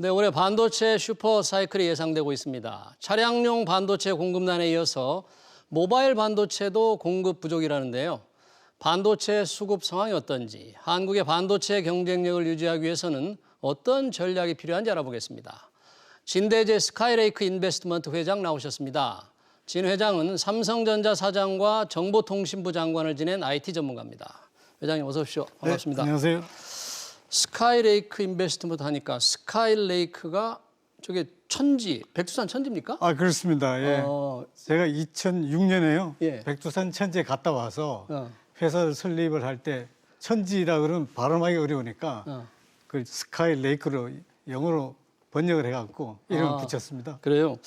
네, 올해 반도체 슈퍼 사이클이 예상되고 있습니다. 차량용 반도체 공급난에 이어서 모바일 반도체도 공급 부족이라는데요. 반도체 수급 상황이 어떤지, 한국의 반도체 경쟁력을 유지하기 위해서는 어떤 전략이 필요한지 알아보겠습니다. 진대재 스카이레이크 인베스트먼트 회장 나오셨습니다. 진 회장은 삼성전자 사장과 정보통신부 장관을 지낸 IT 전문가입니다. 회장님 어서 오십시오. 반갑습니다. 네, 안녕하세요. 스카이레이크 인베스트먼트 하니까 스카이레이크가 저게 천지, 백두산 천지입니까? 아, 그렇습니다. 예. 제가 2006년에요. 예. 백두산 천지에 갔다 와서 어. 회사를 설립을 할 때 천지라 그러면 발음하기 어려우니까 그 스카이레이크로 영어로 번역을 해갖고 이름을 붙였습니다. 그래요.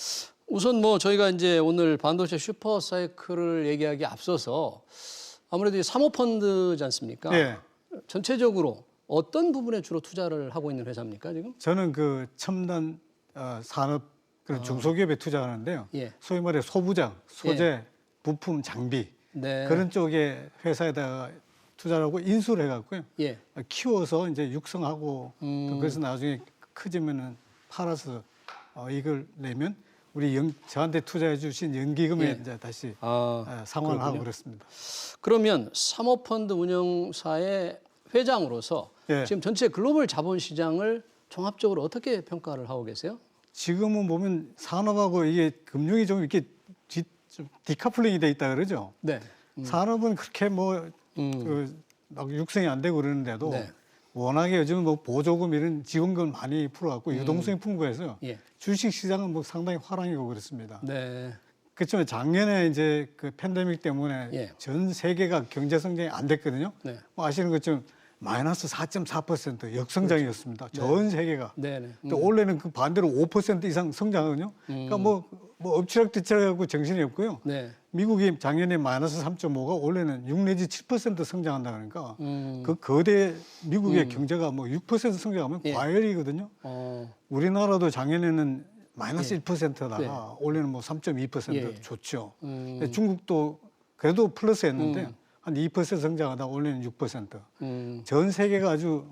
우선 뭐 저희가 이제 오늘 반도체 슈퍼 사이클을 얘기하기 앞서서 아무래도 이 사모펀드지 않습니까? 예. 전체적으로 어떤 부분에 주로 투자를 하고 있는 회사입니까 지금? 저는 그 첨단 산업 그런 중소기업에 투자하는데요. 예. 소위 말해 소부장, 소재, 부품, 장비 네. 그런 쪽에 회사에다가 투자를 하고 인수를 해갖고요. 예. 키워서 이제 육성하고 또 그래서 나중에 크지면은 팔아서 이걸 내면 우리 저한테 투자해 주신 연기금에 예. 이제 다시 아, 상환을 하고 그렇군요. 그렇습니다. 그러면 사모펀드 운영사의 회장으로서 예. 지금 전체 글로벌 자본시장을 종합적으로 어떻게 평가를 하고 계세요? 지금은 보면 산업하고 이게 금융이 좀 이렇게 좀 디카플링이 돼 있다 그러죠. 네. 산업은 그렇게 막 육성이 안 되고 그러는데도 네. 워낙에 요즘 뭐 보조금 이런 지원금 많이 풀어갖고 유동성이 풍부해서 예. 주식 시장은 뭐 상당히 화랑이고 그렇습니다. 네. 그렇지만 작년에 이제 그 팬데믹 때문에 예. 전 세계가 경제 성장이 안 됐거든요. 네. 뭐 아시는 것처럼 마이너스 4.4% 역성장이었습니다. 전 세계가. 네네. 또 올해는 그 반대로 5% 이상 성장하거든요. 그러니까 뭐 엎치락뒤치락하고 정신이 없고요. 네. 미국이 작년에 마이너스 3.5가 올해는 6 내지 7% 성장한다 그러니까 그 거대 미국의 경제가 뭐 6% 성장하면 예. 과열이거든요. 우리나라도 작년에는 마이너스 예. 1%다가 네. 올해는 뭐 3.2% 예. 좋죠. 근데 중국도 그래도 플러스였는데 한 2% 성장하다 올해는 6%. 전 세계가 아주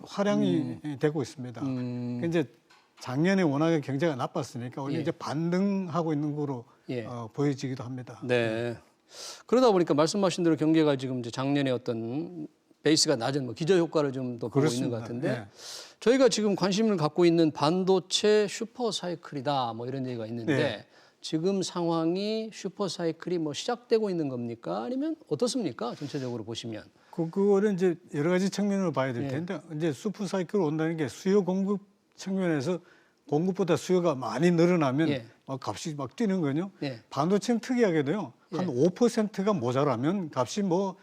화량이 되고 있습니다. 그러니까 이제 작년에 워낙에 경제가 나빴으니까 원래 예. 이제 반등하고 있는 거로 예. 보여지기도 합니다. 네. 그러다 보니까 말씀하신 대로 경제가 지금 이제 작년에 어떤 베이스가 낮은 뭐 기저 효과를 좀 더 보고 있는 것 같은데 예. 저희가 지금 관심을 갖고 있는 반도체 슈퍼 사이클이다 뭐 이런 얘기가 있는데 네. 지금 상황이 슈퍼 사이클이 뭐 시작되고 있는 겁니까? 아니면 어떻습니까? 전체적으로 보시면. 그거는 이제 여러 가지 측면으로 봐야 될 예. 텐데 이제 슈퍼 사이클 온다는 게 수요 공급 측면에서 공급보다 수요가 많이 늘어나면 예. 막 값이 막 뛰는 거요. 예. 반도체는 특이하게도요. 한 예. 5%가 모자라면 값이 뭐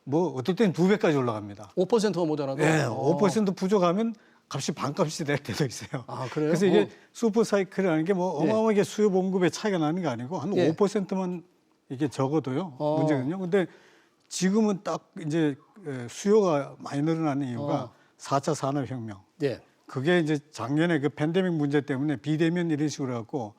어떨 때는 2배까지 올라갑니다. 5%가 모자라도. 예, 5% 부족하면 값이 반값이 될 때도 있어요. 아, 그래요? 그래서 이게 슈퍼 사이클이라는 게 뭐 예. 어마어마하게 수요 공급의 차이가 나는 게 아니고 한 예. 5%만 이게 적어도요. 문제거든요. 근데 지금은 딱 이제 수요가 많이 늘어나는 이유가 4차 산업혁명. 네. 그게 이제 작년에 그 팬데믹 문제 때문에 비대면 이런 식으로 해갖고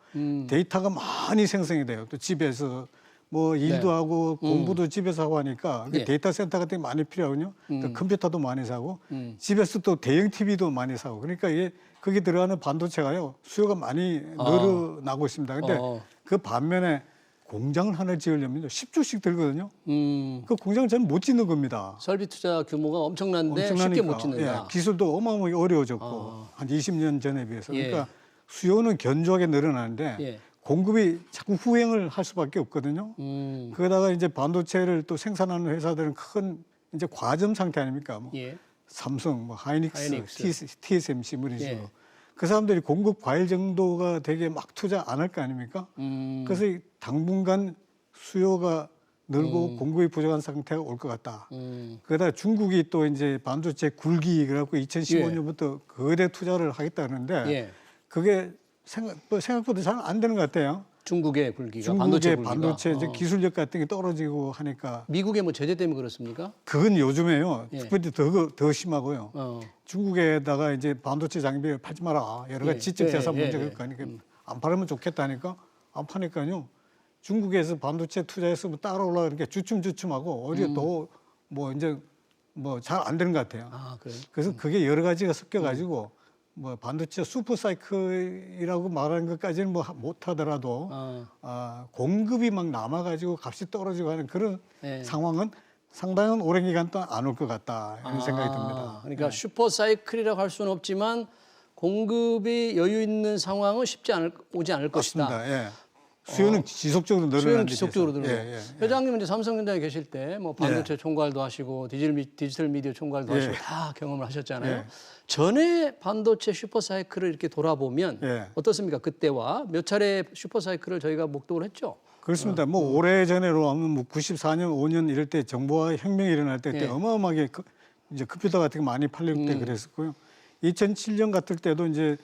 데이터가 많이 생성이 돼요. 또 집에서 뭐 일도 네. 하고 공부도 집에서 하고 하니까 그 예. 데이터 센터 같은 게 많이 필요하거든요. 또 컴퓨터도 많이 사고 집에서 또 대형 TV도 많이 사고 그러니까 이게 거기 들어가는 반도체가요 수요가 많이 늘어나고 있습니다. 근데 그 반면에 공장을 하나 지으려면 10조씩 들거든요. 그 공장을 저는 못 짓는 겁니다. 설비 투자 규모가 엄청난데 쉽게 엄청나니까. 못 짓는다. 예, 기술도 어마어마하게 어려워졌고 한 20년 전에 비해서 예. 그러니까 수요는 견조하게 늘어나는데 예. 공급이 자꾸 후행을 할 수밖에 없거든요. 그러다가 이제 반도체를 또 생산하는 회사들은 큰 이제 과점 상태 아닙니까? 뭐 예. 삼성, 뭐 하이닉스, 하이닉스. TSMC 뭐 이런 식으로. 예. 그 사람들이 공급 과열 정도가 되게 막 투자 안 할 거 아닙니까? 그래서 당분간 수요가 늘고 공급이 부족한 상태가 올 것 같다. 그러다 중국이 또 이제 반도체 굴기 그래갖고 2015년부터 거대 투자를 하겠다 그러는데 예. 그게 생각보다 잘 안 되는 것 같아요. 중국의 굴기가 중국의 반도체 반도체 굴기가. 이제 기술력 같은 게 떨어지고 하니까 미국의 뭐 제재 때문에 그렇습니까? 그건 요즘에요. 예. 특별히 더 심하고요. 중국에다가 이제 반도체 장비를 팔지 마라. 여러 가지 예. 지적 재산 예. 문제가 예. 있으니까 안 팔으면 좋겠다니까 안 파니까요. 중국에서 반도체 투자했으면 따라 올라가니까 주춤주춤하고 오히려 더 뭐 이제 뭐 잘 안 되는 것 같아요. 아, 그래요? 그래서 그게 여러 가지가 섞여가지고 뭐 반도체 슈퍼 사이클이라고 말하는 것까지는 뭐 못하더라도 공급이 막 남아가지고 값이 떨어지고 하는 그런 예. 상황은 상당한 오랜 기간 동안 안 올 것 같다 이런 생각이 듭니다. 그러니까 슈퍼 사이클이라고 할 수는 없지만 공급이 여유 있는 상황은 오지 않을 것이다. 맞습니다. 예. 수요는 지속적으로 늘어나는 수요는 지속적으로 늘어나고. 예. 회장님은 이제 삼성전자에 계실 때 뭐 반도체 총괄도 하시고 디지털 미디어 총괄도 하시고 다 경험을 하셨잖아요. 예. 전에 반도체 슈퍼 사이클을 이렇게 돌아보면 예. 어떻습니까? 그때와 몇 차례 슈퍼 사이클을 저희가 목도를 했죠. 그렇습니다. 뭐 오래 전에로 하면 뭐 94년, 5년 이럴 때 정보화 혁명이 일어날 때 그때 예. 어마어마하게 이제 컴퓨터 같은 게 많이 팔릴 때 그랬었고요. 2007년 같을 때도 이제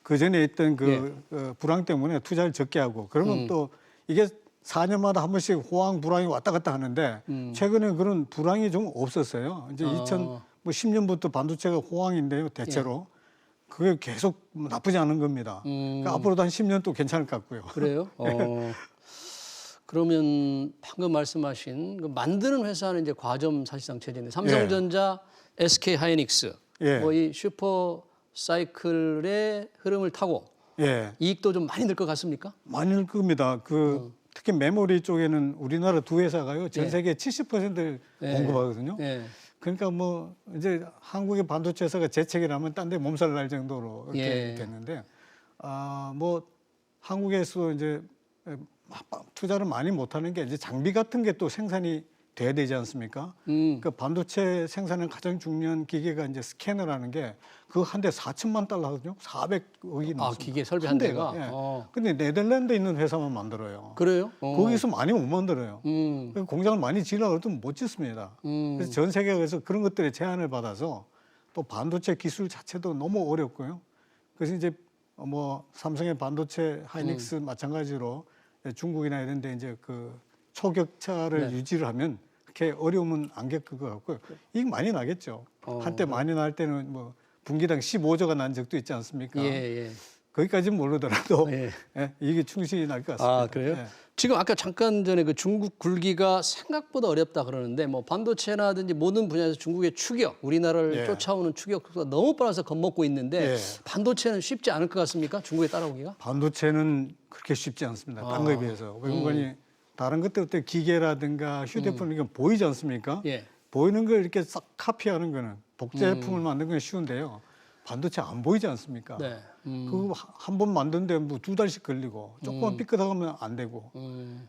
그 전에 있던 불황 때문에 투자를 적게 하고 그러면 또 이게 4년마다 한 번씩 호황 불황이 왔다 갔다 하는데 최근에 그런 불황이 좀 없었어요. 이제 2010년부터 반도체가 호황인데요, 대체로. 그게 계속 나쁘지 않은 겁니다. 그러니까 앞으로도 한 10년 또 괜찮을 것 같고요. 그래요? 그러면 방금 말씀하신 그 만드는 회사는 이제 과점 사실상 체제인데 삼성전자, SK 하이닉스 예. 뭐 이 슈퍼 사이클의 흐름을 타고 예. 이익도 좀 많이 늘 것 같습니까? 많이 늘 겁니다. 특히 메모리 쪽에는 우리나라 두 회사가요, 전 세계 70%를 공급하거든요. 예. 그러니까 뭐 이제 한국의 반도체 회사가 재채기라면 딴 데 몸살 날 정도로 이렇게 예. 됐는데 뭐 한국에서 이제 투자를 많이 못하는 게 이제 장비 같은 게 또 생산이 돼야 되지 않습니까? 그러니까 반도체 생산은 가장 중요한 기계가 이제 스캐너라는 게 그 한 대 4천만 달러거든요. 400억이 넘습니다. 기계 설비 한 대가. 예. 근데 네덜란드에 있는 회사만 만들어요. 그래요? 거기서 많이 못 만들어요. 음. 공장을 많이 지으려고 해도 못 짓습니다. 그래서 전 세계에서 그런 것들에 제한을 받아서 또 반도체 기술 자체도 너무 어렵고요. 그래서 이제 뭐 삼성의 반도체 하이닉스 마찬가지로 중국이나 이런 데 이제 그 초격차를 유지를 하면 그렇게 어려움은 안 겪을 것 같고요. 이익 많이 나겠죠. 한때 많이 날 때는 뭐 분기당 15조가 난 적도 있지 않습니까? 예. 거기까지는 모르더라도 예. 이게 충실히 날 것 같습니다. 그래요? 예. 지금 아까 잠깐 전에 그 중국 굴기가 생각보다 어렵다 그러는데 뭐 반도체라든지 모든 분야에서 중국의 추격, 우리나라를 쫓아오는 추격 속도가 너무 빨라서 겁먹고 있는데 반도체는 쉽지 않을 것 같습니까? 중국에 따라오기가? 반도체는 그렇게 쉽지 않습니다. 딴 거에 비해서. 왜냐면 다른 것들 때 기계라든가 휴대폰 이건 보이지 않습니까? 예. 보이는 걸 이렇게 싹 카피하는 거는 복제품을 만드는 건 쉬운데요. 반도체 안 보이지 않습니까? 네. 그거 한 번 만드는데 뭐 2달씩 걸리고 조금만 삐끗하면 안 되고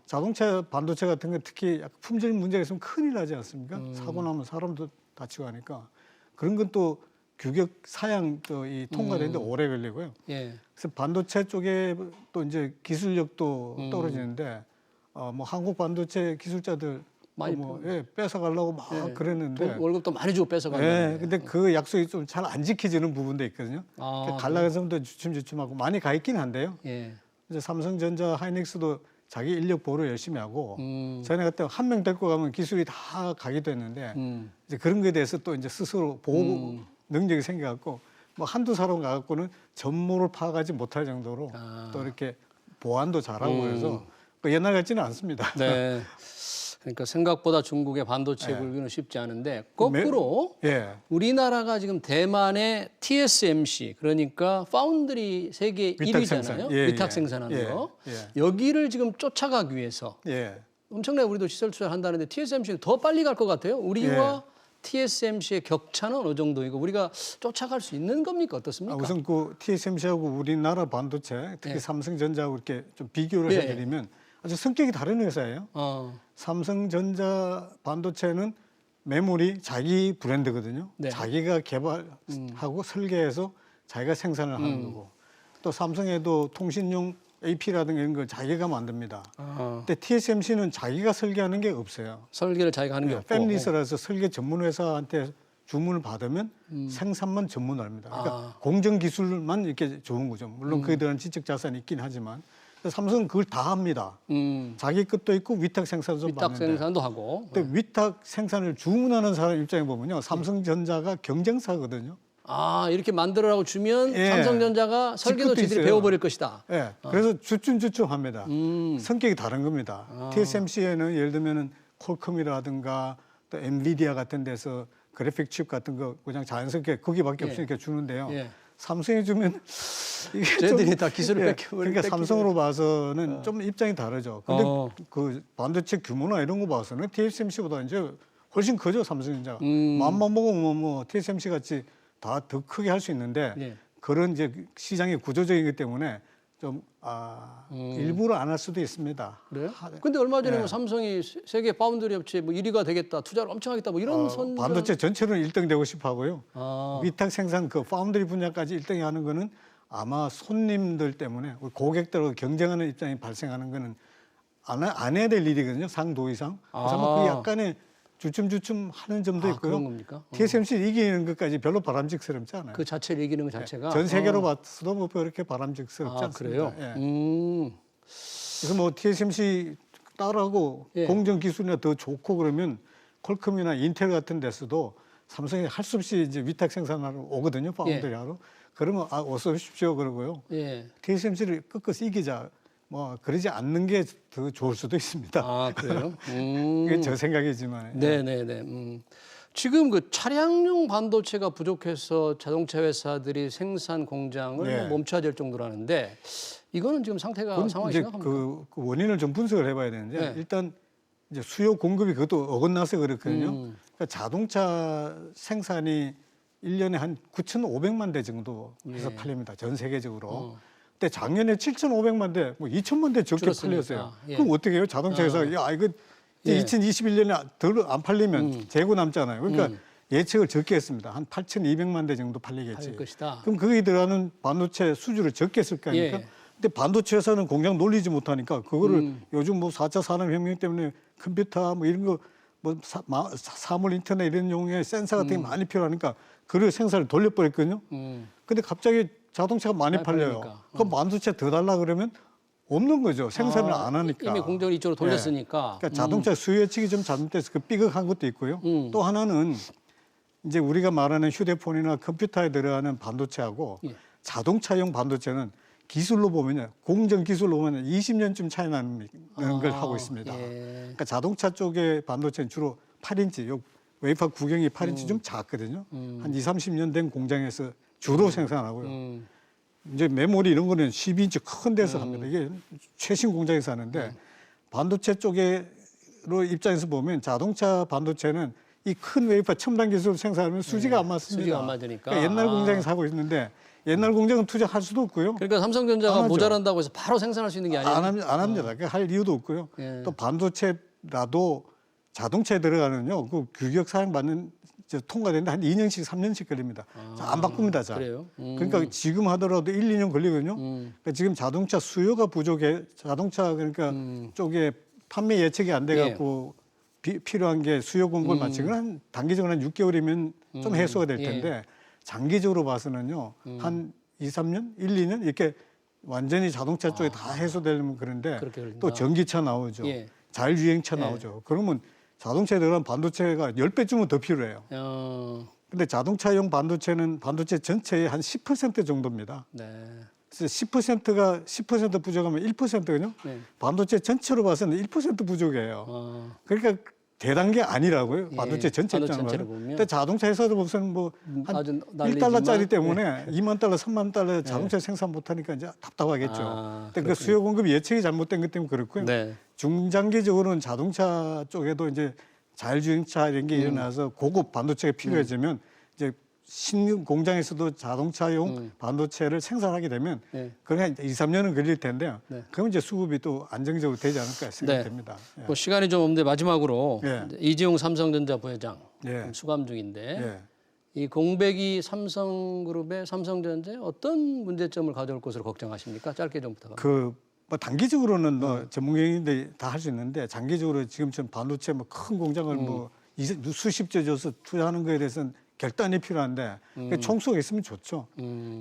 자동차 반도체 같은 건 특히 약간 품질 문제가 있으면 큰일 나지 않습니까? 사고 나면 사람도 다치고 하니까 그런 건 또 규격 사양 또 이 통과되는데 오래 걸리고요. 예. 그래서 반도체 쪽에 또 이제 기술력도 떨어지는데 뭐 한국 반도체 기술자들 많이 뺏어가려고 막 그랬는데 월급도 많이 주고 뺏어가는. 근데 그 약속이 좀 잘 안 지켜지는 부분도 있거든요. 갈라 해서도 주춤주춤하고 많이 가 있긴 한데요. 예. 이제 삼성전자, 하이닉스도 자기 인력 보호 열심히 하고 전에 그때 한 명 데리고 가면 기술이 다 가기도 했는데 이제 그런 거에 대해서 또 이제 스스로 보호 능력이 생겨갖고 뭐 한두 사람 가갖고는 전모를 파악하지 못할 정도로 또 이렇게 보안도 잘하고 그래서 옛날 같지는 않습니다. 네. 그러니까 생각보다 중국의 반도체 굴기는 쉽지 않은데 거꾸로 우리나라가 지금 대만의 TSMC 그러니까 파운드리 세계 1위잖아요. 위탁 생산하는 거. 여기를 지금 쫓아가기 위해서 엄청나게 우리도 시설 투자를 한다는데 TSMC는 더 빨리 갈 것 같아요. 우리와 TSMC의 격차는 어느 정도이고 우리가 쫓아갈 수 있는 겁니까? 어떻습니까? 우선 그 TSMC하고 우리나라 반도체 특히 삼성전자하고 이렇게 좀 비교를 해드리면 아주 성격이 다른 회사예요. 삼성전자 반도체는 메모리 자기 브랜드거든요. 자기가 개발하고 설계해서 자기가 생산을 하는 거고 또 삼성에도 통신용 AP라든가 이런 걸 자기가 만듭니다. 근데 TSMC는 자기가 설계하는 게 없어요. 설계를 자기가 하는 게 없고. 팬리스라서 설계 전문 회사한테 주문을 받으면 생산만 전문화합니다. 그러니까 공정 기술만 이렇게 좋은 거죠. 물론 그에 대한 지적 자산이 있긴 하지만 삼성은 그걸 다 합니다. 자기 것도 있고 위탁 생산도 위탁 많은데. 생산도 하고. 근데 위탁 생산을 주문하는 사람 입장에 보면요, 삼성전자가 경쟁사거든요. 이렇게 만들어라고 주면 삼성전자가 설계도 지들이 배워버릴 것이다. 그래서 주춤주춤합니다. 성격이 다른 겁니다. TSMC에는 예를 들면은 퀄컴이라든가 또 엔비디아 같은 데서 그래픽 칩 같은 거 그냥 자연스럽게 거기밖에 없으니까 주는데요. 삼성이 주면 이게 쟤들이 다 기술을 그러니까 삼성으로 봐서는 좀 입장이 다르죠. 근데 그 반도체 규모나 이런 거 봐서는 TSMC보다 이제 훨씬 크죠, 삼성전자가. 맘만 먹으면 뭐 TSMC 같이 다 더 크게 할 수 있는데 예. 그런 이제 시장의 구조적이기 때문에 좀 일부러 안 할 수도 있습니다. 그래요? 근데 얼마 전에 뭐 삼성이 세계 파운드리 업체 뭐 1위가 되겠다, 투자를 엄청 하겠다, 뭐 이런 선. 반도체 전체로는 1등 되고 싶어 하고요. 아. 위탁 생산 그 파운드리 분야까지 1등이 하는 거는 아마 손님들 때문에 고객들하고 경쟁하는 입장이 발생하는 거는 안 해야 될 일이거든요. 상도 이상. 그래서 아마 그 약간의 주춤주춤 하는 점도 있고요. 그런 겁니까? TSMC 이기는 것까지 별로 바람직스럽지 않아요. 그 자체를 이기는 것 자체가 전 세계로 봤어도 뭐 그렇게 바람직스럽지 않습니다. 그래요? 예. 그래서 뭐 TSMC 따라하고 예. 공정 기술이나 더 좋고 그러면 퀄컴이나 인텔 같은 데서도 삼성이 할 수 없이 이제 위탁 생산하러 오거든요. 파운드리 하러. 그러면 어서 오십시오 그러고요. 예. TSMC를 끝끝이 이기자. 뭐 그러지 않는 게 더 좋을 수도 있습니다. 아, 그래요? 이게 제 생각이지만. 네네네. 지금 그 차량용 반도체가 부족해서 자동차 회사들이 생산 공장을 네. 멈춰야 될 정도라는데 이거는 지금 상태가 상황이 이제 심각합니까? 그 원인을 좀 분석을 해봐야 되는데 네. 일단 이제 수요 공급이 그것도 어긋나서 그렇거든요. 그러니까 자동차 생산이 1년에 한 9,500만 대 정도 해서 팔립니다. 전 세계적으로. 근데 작년에 7,500만 대, 뭐 2,000만 대 적게 줄었으니까. 팔렸어요. 예. 그럼 어떻게 해요? 자동차 회사가 야 이거 예. 2021년에 덜 안 팔리면 재고 남잖아요. 그러니까 예측을 적게 했습니다. 한 8,200만 대 정도 팔리겠지. 팔 것이다. 그럼 거기에 들어가는 반도체 수주를 적게 쓸 거 아닙니까? 예. 근데 반도체 회사는 공장 놀리지 못하니까 그거를 요즘 뭐 4차 산업혁명 때문에 컴퓨터 뭐 이런 거 뭐 사물 인터넷 이런 용의 센서 같은 게 많이 필요하니까 그걸 생산을 돌려버렸거든요. 근데 갑자기 자동차가 많이 팔려요. 팔리니까. 그럼 반도체 더 달라 그러면 없는 거죠. 생산을 안 하니까. 이미 공정을 이쪽으로 돌렸으니까. 그러니까 자동차 수요 예측이 좀 잘못돼서 그 삐걱한 것도 있고요. 또 하나는 이제 우리가 말하는 휴대폰이나 컴퓨터에 들어가는 반도체하고 자동차용 반도체는 기술로 보면요. 공정 기술로 보면 20년쯤 차이 나는 걸 하고 있습니다. 그러니까 자동차 쪽의 반도체는 주로 8인치, 요 웨이퍼 구경이 8인치 좀 작거든요. 한 20, 30년 된 공장에서 주로 생산하고요. 이제 메모리 이런 거는 12인치 큰 데서 합니다. 이게 최신 공장에서 하는데 반도체 쪽으로 입장에서 보면 자동차 반도체는 이 큰 웨이퍼 첨단 기술 생산하면 수지가 안 맞습니다. 수지가 안 맞으니까. 그러니까 옛날 공장에서 하고 있는데 옛날 공장은 투자할 수도 없고요. 그러니까 삼성전자가 모자란다고 해서 바로 생산할 수 있는 게 아니에요. 안 합니다. 그러니까 할 이유도 없고요. 예. 또 반도체라도 자동차에 들어가는요. 그 규격 사양 받는 통과되는데 한 2년씩 3년씩 걸립니다. 안 바꿉니다. 잘. 그래요? 그러니까 지금 하더라도 1, 2년 걸리거든요. 그러니까 지금 자동차 수요가 부족해. 자동차 그러니까 쪽에 판매 예측이 안 돼 갖고 필요한 게 수요 공급을 맞추면 한 단기적으로 한 6개월이면 좀 해소가 될 텐데 장기적으로 봐서는요. 한 2, 3년, 1, 2년 이렇게 완전히 자동차 쪽에 다 해소되려면 그런데 또 전기차 나오죠. 예. 자율주행차 나오죠. 그러면 자동차에 들어간 반도체가 10배쯤은 더 필요해요. 근데 자동차용 반도체는 반도체 전체의 한 10% 정도입니다. 네. 그래서 10%가 10% 부족하면 1%거든요. 네. 반도체 전체로 봐서는 1% 부족해요. 그러니까 대단한 게 아니라고요. 반도체 전체 반도체 입장으로. 전체로 보면. 근데 자동차 회사도 보면 뭐 한 아주 1달러짜리 때문에 2만 달러, 3만 달러 자동차 생산 못하니까 이제 답답하겠죠. 근데 그 수요 공급 예측이 잘못된 것 때문에 그렇고요. 네. 중장기적으로는 자동차 쪽에도 이제 자율주행차 이런 게 일어나서 고급 반도체가 필요해지면 이제 신규 공장에서도 자동차용 반도체를 생산하게 되면 그게 한 2, 3년은 걸릴 텐데요. 그럼 이제 수급이 또 안정적으로 되지 않을까 생각됩니다. 뭐 시간이 좀 없는데 마지막으로 예. 이재용 삼성전자 부회장 예. 수감 중인데 예. 이 공백이 삼성그룹의 삼성전자에 어떤 문제점을 가져올 것으로 걱정하십니까? 짧게 좀 부탁합니다. 뭐 단기적으로는 뭐 전문가인들이 다 할 수 있는데 장기적으로 지금처럼 반도체 뭐 큰 공장을 뭐 수십조 줘서 투자하는 거에 대해서는 결단이 필요한데 총수가 있으면 좋죠.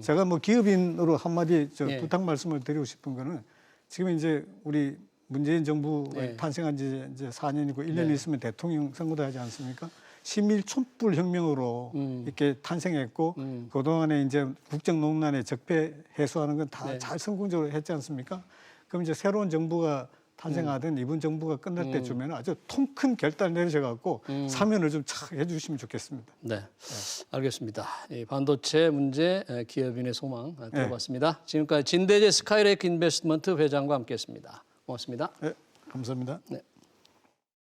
제가 뭐 기업인으로 한마디 부탁 말씀을 드리고 싶은 거는 지금 이제 우리 문재인 정부가 탄생한 지 이제 4년이고 1년 있으면 대통령 선거도 하지 않습니까? 신밀 촛불 혁명으로 이렇게 탄생했고 그동안에 이제 국정농단의 적폐 해소하는 건 다 잘 성공적으로 했지 않습니까? 그럼 이제 새로운 정부가 탄생하던 이번 정부가 끝날 때쯤에는 아주 통 큰 결단을 내리셔갖고 사면을 좀 착 해주시면 좋겠습니다. 네, 알겠습니다. 이 반도체 문제 기업인의 소망 들어봤습니다. 지금까지 진대재 스카이레이크 인베스트먼트 회장과 함께했습니다. 고맙습니다. 네, 감사합니다. 네.